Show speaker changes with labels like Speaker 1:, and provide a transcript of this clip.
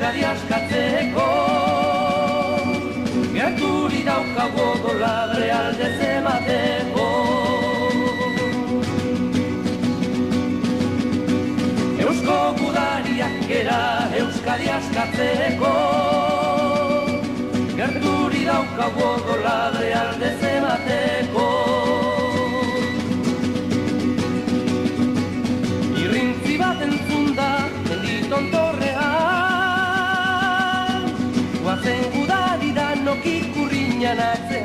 Speaker 1: Euskadi askatzeko. Gerturi daukago doladre aldez emateko. Eusko gudariak gera Euskadi askatzeko. Gerturi daukago doladre aldez emateko. Irrintzi bat entzunda menditon torrean, guazen gudari danok ikurriñan atzean.